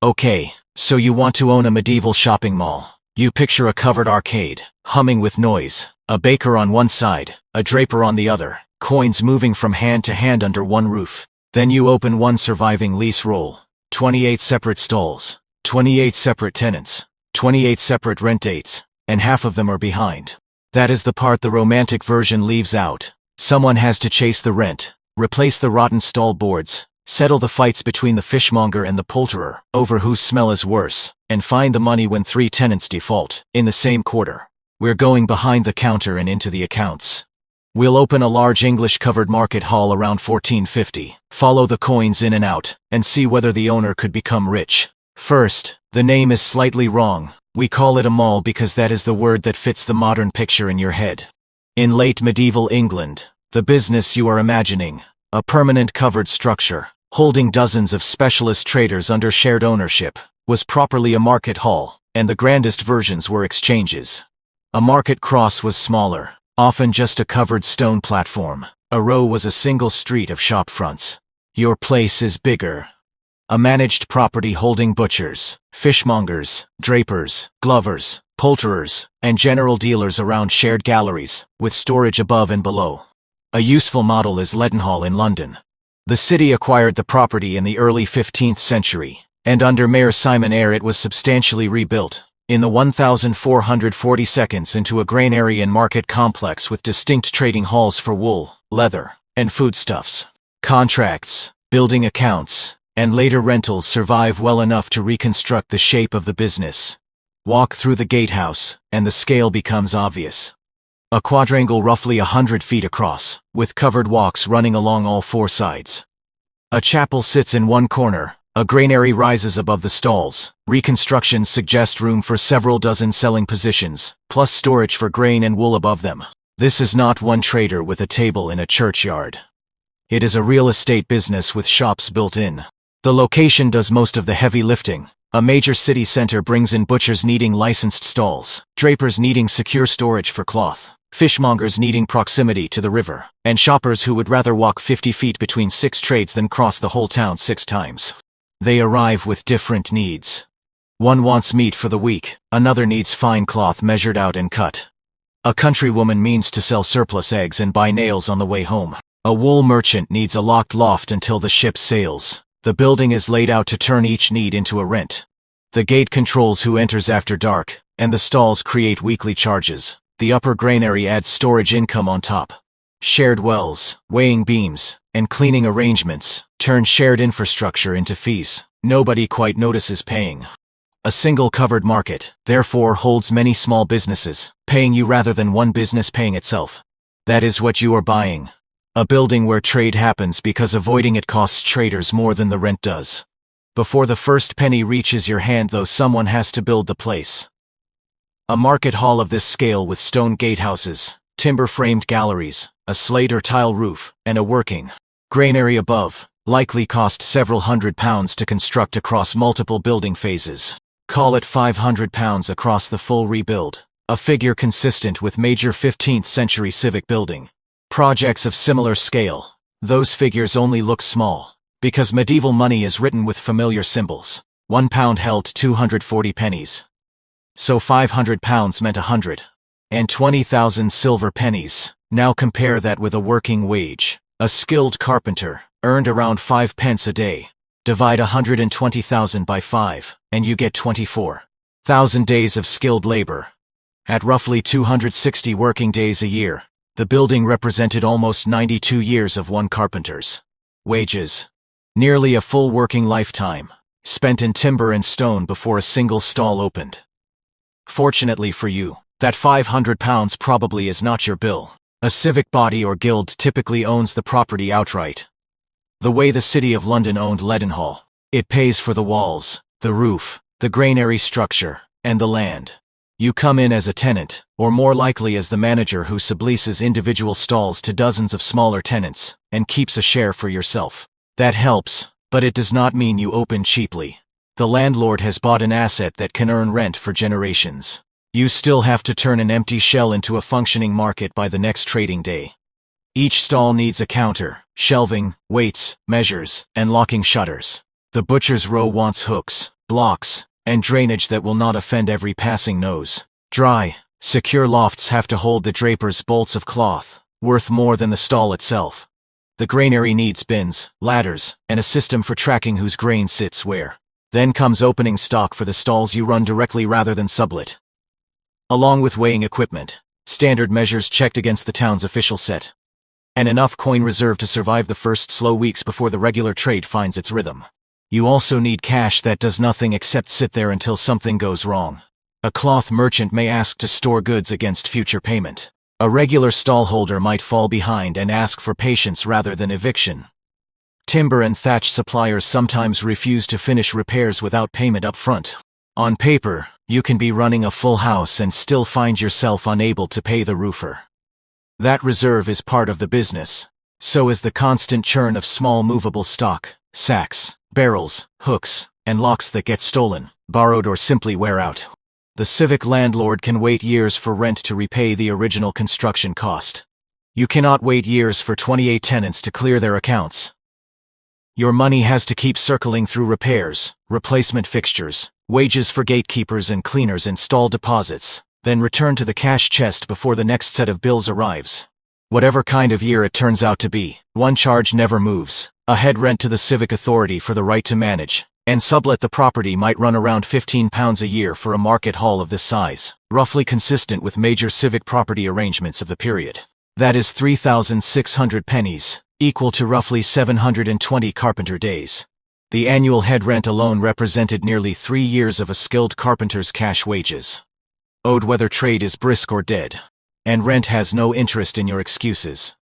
Okay, so you want to own a medieval shopping mall. You picture a covered arcade, humming with noise, a baker on one side, a draper on the other, coins moving from hand to hand under one roof. Then you open one surviving lease roll. 28 separate stalls, 28 separate tenants, 28 separate rent dates, and half of them are behind. That is the part the romantic version leaves out. Someone has to chase the rent, replace the rotten stall boards, settle the fights between the fishmonger and the poulterer over whose smell is worse, and find the money when 3 tenants default in the same quarter. We're going behind the counter and into the accounts. We'll open a large English-covered market hall around 1450, follow the coins in and out, and see whether the owner could become rich. First, the name is slightly wrong. We call it a mall because that is the word that fits the modern picture in your head. In late medieval England, the business you are imagining, a permanent covered structure, holding dozens of specialist traders under shared ownership, was properly a market hall, and the grandest versions were exchanges. A market cross was smaller, often just a covered stone platform. A row was a single street of shop fronts. Your place is bigger. A managed property holding butchers, fishmongers, drapers, glovers, poulterers, and general dealers around shared galleries, with storage above and below. A useful model is Leadenhall in London. The city acquired the property in the early 15th century, and under Mayor Simon Eyre it was substantially rebuilt, in the 1442 into a granary and market complex with distinct trading halls for wool, leather, and foodstuffs. Contracts, building accounts, and later rentals survive well enough to reconstruct the shape of the business. Walk through the gatehouse, and the scale becomes obvious. A quadrangle roughly 100 feet across, with covered walks running along all 4 sides. A chapel sits in one corner, a granary rises above the stalls. Reconstructions suggest room for several dozen selling positions, plus storage for grain and wool above them. This is not one trader with a table in a churchyard. It is a real estate business with shops built in. The location does most of the heavy lifting. A major city center brings in butchers needing licensed stalls, drapers needing secure storage for cloth, fishmongers needing proximity to the river, and shoppers who would rather walk 50 feet between 6 trades than cross the whole town 6 times. They arrive with different needs. One wants meat for the week, another needs fine cloth measured out and cut. A countrywoman means to sell surplus eggs and buy nails on the way home. A wool merchant needs a locked loft until the ship sails. The building is laid out to turn each need into a rent. The gate controls who enters after dark, and the stalls create weekly charges. The upper granary adds storage income on top. Shared wells, weighing beams, and cleaning arrangements turn shared infrastructure into fees nobody quite notices paying. A single covered market, therefore, holds many small businesses, paying you rather than one business paying itself. That is what you are buying. A building where trade happens because avoiding it costs traders more than the rent does. Before the first penny reaches your hand, though, someone has to build the place. A market hall of this scale with stone gatehouses, timber-framed galleries, a slate or tile roof, and a working granary above, likely cost several £100 to construct across multiple building phases. Call it £500 across the full rebuild, a figure consistent with major 15th century civic building projects of similar scale. Those figures only look small, because medieval money is written with familiar symbols. £1 held 240 pennies. So £500 meant 120,000 silver pennies. Now compare that with a working wage. A skilled carpenter earned around 5 pence a day. Divide 120,000 by 5, and you get 24,000 days of skilled labor. At roughly 260 working days a year, the building represented almost 92 years of one carpenter's wages. Nearly a full working lifetime, spent in timber and stone before a single stall opened. Fortunately for you, that £500 probably is not your bill. A civic body or guild typically owns the property outright. The way the City of London owned Leadenhall. It pays for the walls, the roof, the granary structure, and the land. You come in as a tenant, or more likely as the manager who subleases individual stalls to dozens of smaller tenants, and keeps a share for yourself. That helps, but it does not mean you open cheaply. The landlord has bought an asset that can earn rent for generations. You still have to turn an empty shell into a functioning market by the next trading day. Each stall needs a counter, shelving, weights, measures, and locking shutters. The butcher's row wants hooks, blocks, and drainage that will not offend every passing nose. Dry, secure lofts have to hold the draper's bolts of cloth, worth more than the stall itself. The granary needs bins, ladders, and a system for tracking whose grain sits where. Then comes opening stock for the stalls you run directly rather than sublet. Along with weighing equipment, standard measures checked against the town's official set, and enough coin reserve to survive the first slow weeks before the regular trade finds its rhythm. You also need cash that does nothing except sit there until something goes wrong. A cloth merchant may ask to store goods against future payment. A regular stallholder might fall behind and ask for patience rather than eviction. Timber and thatch suppliers sometimes refuse to finish repairs without payment up front. On paper, you can be running a full house and still find yourself unable to pay the roofer. That reserve is part of the business. So is the constant churn of small movable stock, sacks, barrels, hooks, and locks that get stolen, borrowed, or simply wear out. The civic landlord can wait years for rent to repay the original construction cost. You cannot wait years for 28 tenants to clear their accounts. Your money has to keep circling through repairs, replacement fixtures, wages for gatekeepers and cleaners, and stall deposits, then return to the cash chest before the next set of bills arrives. Whatever kind of year it turns out to be, one charge never moves: a head rent to the civic authority for the right to manage and sublet the property might run around £15 a year for a market hall of this size, roughly consistent with major civic property arrangements of the period. That is 3,600 pennies, equal to roughly 720 carpenter days. The annual head rent alone represented nearly 3 years of a skilled carpenter's cash wages, owed whether trade is brisk or dead. And rent has no interest in your excuses.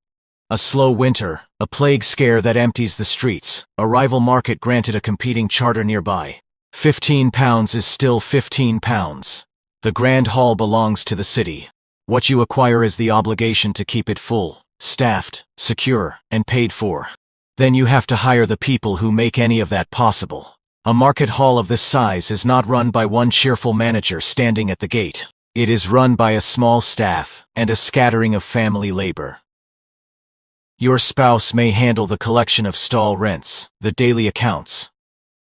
A slow winter, a plague scare that empties the streets, a rival market granted a competing charter nearby. £15 is still £15. The Grand Hall belongs to the city. What you acquire is the obligation to keep it full, staffed, secure, and paid for. Then you have to hire the people who make any of that possible. A market hall of this size is not run by one cheerful manager standing at the gate. It is run by a small staff and a scattering of family labor. Your spouse may handle the collection of stall rents, the daily accounts,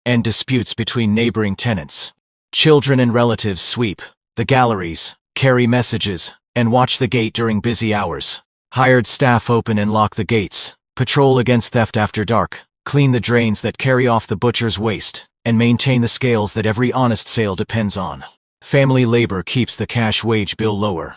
and disputes between neighboring tenants. Children and relatives sweep the galleries, carry messages, and watch the gate during busy hours. Hired staff open and lock the gates, patrol against theft after dark, clean the drains that carry off the butcher's waste, and maintain the scales that every honest sale depends on. Family labor keeps the cash wage bill lower.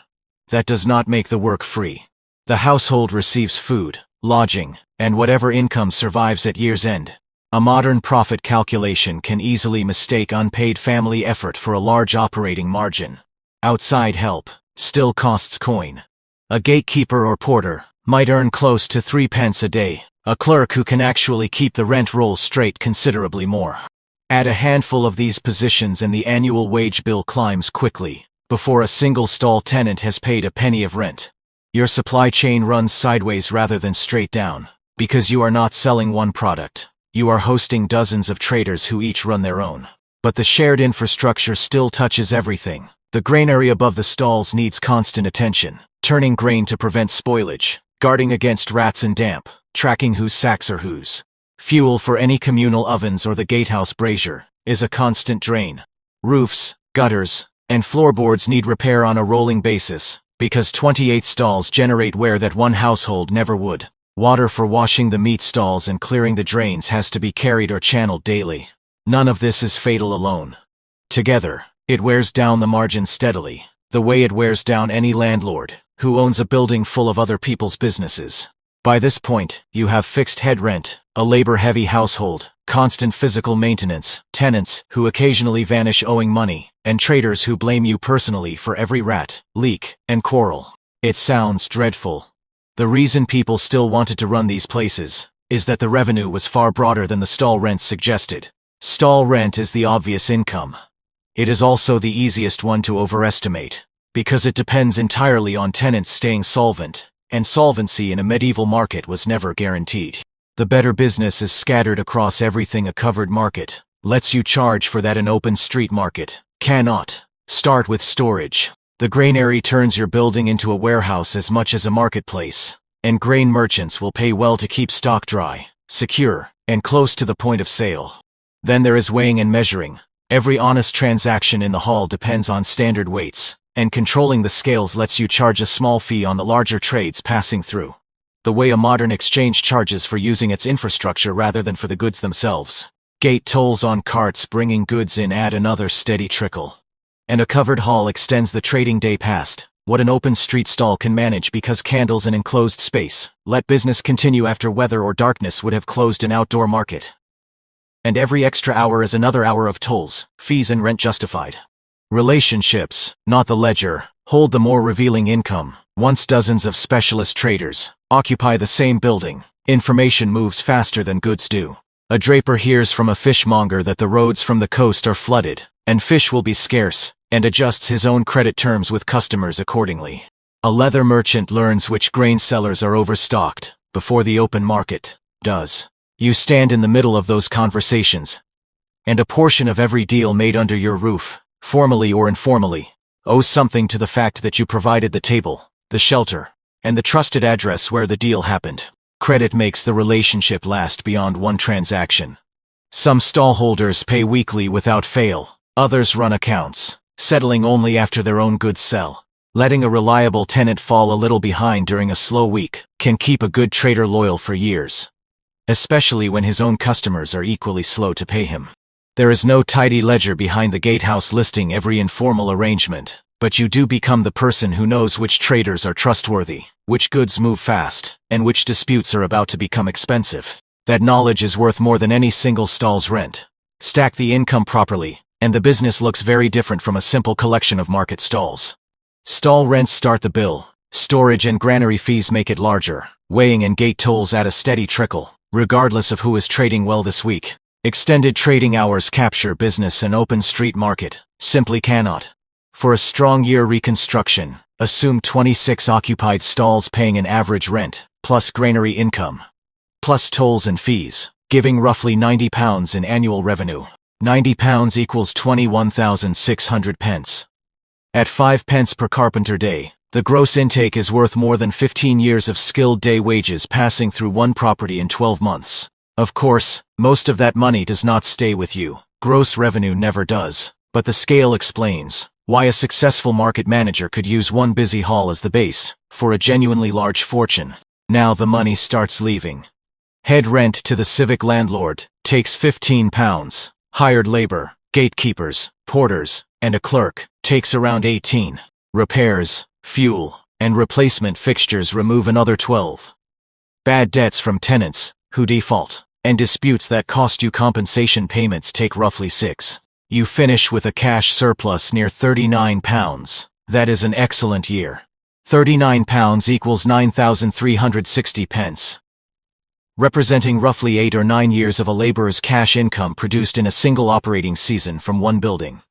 That does not make the work free. The household receives food, lodging, and whatever income survives at year's end. A modern profit calculation can easily mistake unpaid family effort for a large operating margin. Outside help still costs coin. A gatekeeper or porter might earn close to 3 pence a day. A clerk who can actually keep the rent roll straight considerably more. Add a handful of these positions and the annual wage bill climbs quickly, before a single stall tenant has paid a penny of rent. Your supply chain runs sideways rather than straight down, because you are not selling one product. You are hosting dozens of traders who each run their own. But the shared infrastructure still touches everything. The granary above the stalls needs constant attention, turning grain to prevent spoilage, guarding against rats and damp, tracking whose sacks are whose. Fuel for any communal ovens or the gatehouse brazier is a constant drain. Roofs, gutters, and floorboards need repair on a rolling basis, because 28 stalls generate wear that one household never would. Water for washing the meat stalls and clearing the drains has to be carried or channeled daily. None of this is fatal alone. Together, it wears down the margin steadily, the way it wears down any landlord who owns a building full of other people's businesses. By this point, you have fixed head rent, a labor-heavy household, constant physical maintenance, tenants who occasionally vanish owing money, and traders who blame you personally for every rat, leak, and quarrel. It sounds dreadful. The reason people still wanted to run these places is that the revenue was far broader than the stall rent suggested. Stall rent is the obvious income. It is also the easiest one to overestimate, because it depends entirely on tenants staying solvent, and solvency in a medieval market was never guaranteed. The better business is scattered across everything. A covered market lets you charge for that an open street market cannot. Start with storage. The granary turns your building into a warehouse as much as a marketplace, and grain merchants will pay well to keep stock dry, secure, and close to the point of sale. Then there is weighing and measuring. Every honest transaction in the hall depends on standard weights, and controlling the scales lets you charge a small fee on the larger trades passing through. The way a modern exchange charges for using its infrastructure rather than for the goods themselves. Gate tolls on carts bringing goods in add another steady trickle. And a covered hall extends the trading day past what an open street stall can manage because candles and enclosed space let business continue after weather or darkness would have closed an outdoor market. And every extra hour is another hour of tolls, fees and rent justified. Relationships, not the ledger, hold the more revealing income. Once dozens of specialist traders occupy the same building, information moves faster than goods do. A draper hears from a fishmonger that the roads from the coast are flooded, and fish will be scarce, and adjusts his own credit terms with customers accordingly. A leather merchant learns which grain sellers are overstocked before the open market does. You stand in the middle of those conversations, and a portion of every deal made under your roof, formally or informally, owes something to the fact that you provided the table, the shelter, and the trusted address where the deal happened. Credit makes the relationship last beyond one transaction. Some stallholders pay weekly without fail, others run accounts, settling only after their own goods sell. Letting a reliable tenant fall a little behind during a slow week can keep a good trader loyal for years, especially when his own customers are equally slow to pay him. There is no tidy ledger behind the gatehouse listing every informal arrangement, but you do become the person who knows which traders are trustworthy, which goods move fast, and which disputes are about to become expensive. That knowledge is worth more than any single stall's rent. Stack the income properly, and the business looks very different from a simple collection of market stalls. Stall rents start the bill, storage and granary fees make it larger, weighing and gate tolls add a steady trickle, regardless of who is trading well this week. Extended trading hours capture business and open street market, simply cannot. For a strong year reconstruction, assume 26 occupied stalls paying an average rent, plus granary income, plus tolls and fees, giving roughly £90 in annual revenue. £90 equals 21,600 pence. At 5 pence per carpenter day, the gross intake is worth more than 15 years of skilled day wages passing through one property in 12 months. Of course, most of that money does not stay with you. Gross revenue never does. But the scale explains why a successful market manager could use one busy hall as the base for a genuinely large fortune. Now the money starts leaving. Head rent to the civic landlord takes £15. Hired labor, gatekeepers, porters, and a clerk takes around 18. Repairs, fuel, and replacement fixtures remove another 12. Bad debts from tenants who default and disputes that cost you compensation payments take roughly 6. You finish with a cash surplus near £39. That is an excellent year. £39 equals 9,360 pence. Representing roughly 8 or 9 years of a laborer's cash income produced in a single operating season from one building.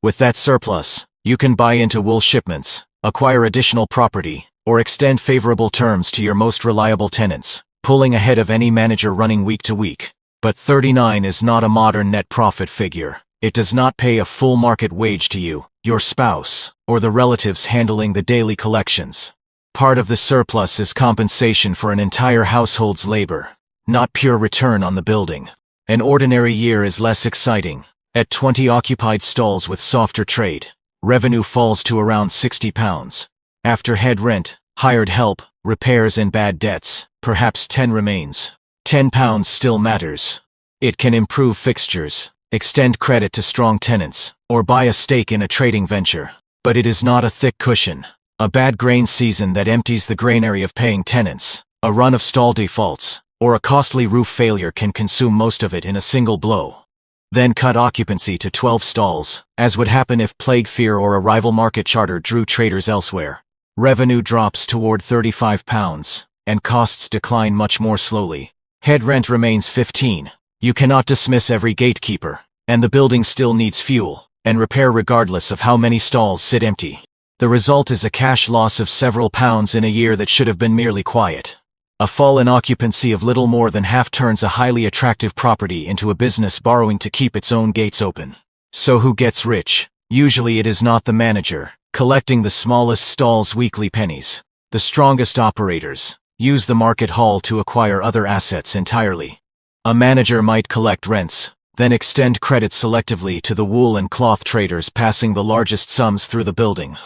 With that surplus, you can buy into wool shipments, acquire additional property, or extend favorable terms to your most reliable tenants, pulling ahead of any manager running week to week. But 39 is not a modern net profit figure. It does not pay a full market wage to you, your spouse, or the relatives handling the daily collections. Part of the surplus is compensation for an entire household's labor, not pure return on the building. An ordinary year is less exciting. At 20 occupied stalls with softer trade, revenue falls to around £60. After head rent, hired help, repairs and bad debts, perhaps 10 remains. £10 still matters. It can improve fixtures, extend credit to strong tenants, or buy a stake in a trading venture. But it is not a thick cushion. A bad grain season that empties the granary of paying tenants, a run of stall defaults, or a costly roof failure can consume most of it in a single blow. Then cut occupancy to 12 stalls, as would happen if plague fear or a rival market charter drew traders elsewhere. Revenue drops toward £35, and costs decline much more slowly. Head rent remains 15. You cannot dismiss every gatekeeper, and the building still needs fuel and repair regardless of how many stalls sit empty. The result is a cash loss of several pounds in a year that should have been merely quiet. A fall in occupancy of little more than half turns a highly attractive property into a business borrowing to keep its own gates open. So who gets rich? Usually it is not the manager, collecting the smallest stall's weekly pennies. The strongest operators use the market hall to acquire other assets entirely. A manager might collect rents, then extend credit selectively to the wool and cloth traders passing the largest sums through the building.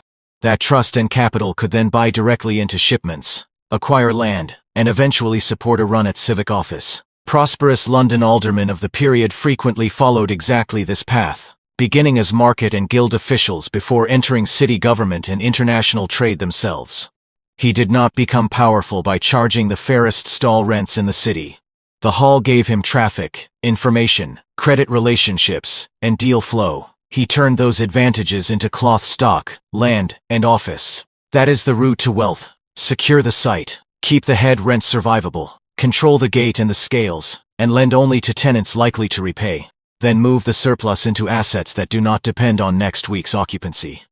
That trust and capital could then buy directly into shipments, acquire land, and eventually support a run at civic office. Prosperous London aldermen of the period frequently followed exactly this path, beginning as market and guild officials before entering city government and international trade themselves. He did not become powerful by charging the fairest stall rents in the city. The hall gave him traffic, information, credit relationships, and deal flow. He turned those advantages into cloth stock, land, and office. That is the route to wealth. Secure the site, keep the head rent survivable, control the gate and the scales, and lend only to tenants likely to repay. Then move the surplus into assets that do not depend on next week's occupancy.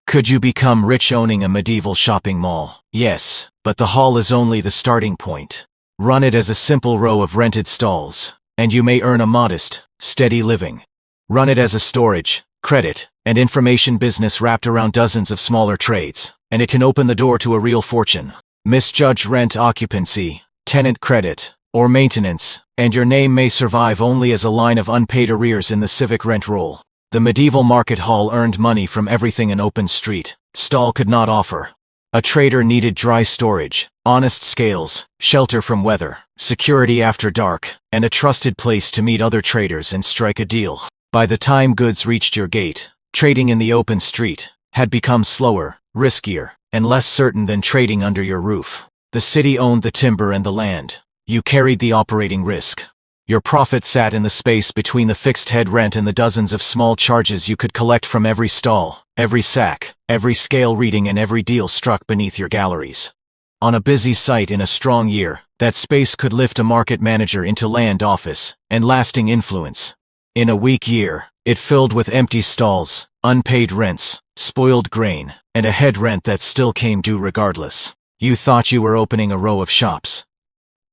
Could you become rich owning a medieval shopping mall? Yes, but the hall is only the starting point. Run it as a simple row of rented stalls, and you may earn a modest, steady living. Run it as a storage, credit, and information business wrapped around dozens of smaller trades, and it can open the door to a real fortune. Misjudge rent occupancy, tenant credit, or maintenance, and your name may survive only as a line of unpaid arrears in the civic rent roll. The medieval market hall earned money from everything an open street stall could not offer. A trader needed dry storage, honest scales, shelter from weather, security after dark, and a trusted place to meet other traders and strike a deal. By the time goods reached your gate, trading in the open street had become slower, riskier, and less certain than trading under your roof. The city owned the timber and the land. You carried the operating risk. Your profit sat in the space between the fixed head rent and the dozens of small charges you could collect from every stall, every sack, every scale reading and every deal struck beneath your galleries. On a busy site in a strong year, that space could lift a market manager into land office and lasting influence. In a weak year, it filled with empty stalls, unpaid rents, spoiled grain, and a head rent that still came due regardless. You thought you were opening a row of shops.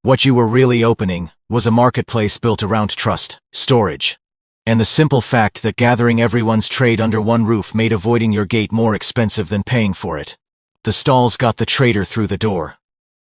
What you were really opening was a marketplace built around trust, storage, and the simple fact that gathering everyone's trade under one roof made avoiding your gate more expensive than paying for it. The stalls got the trader through the door,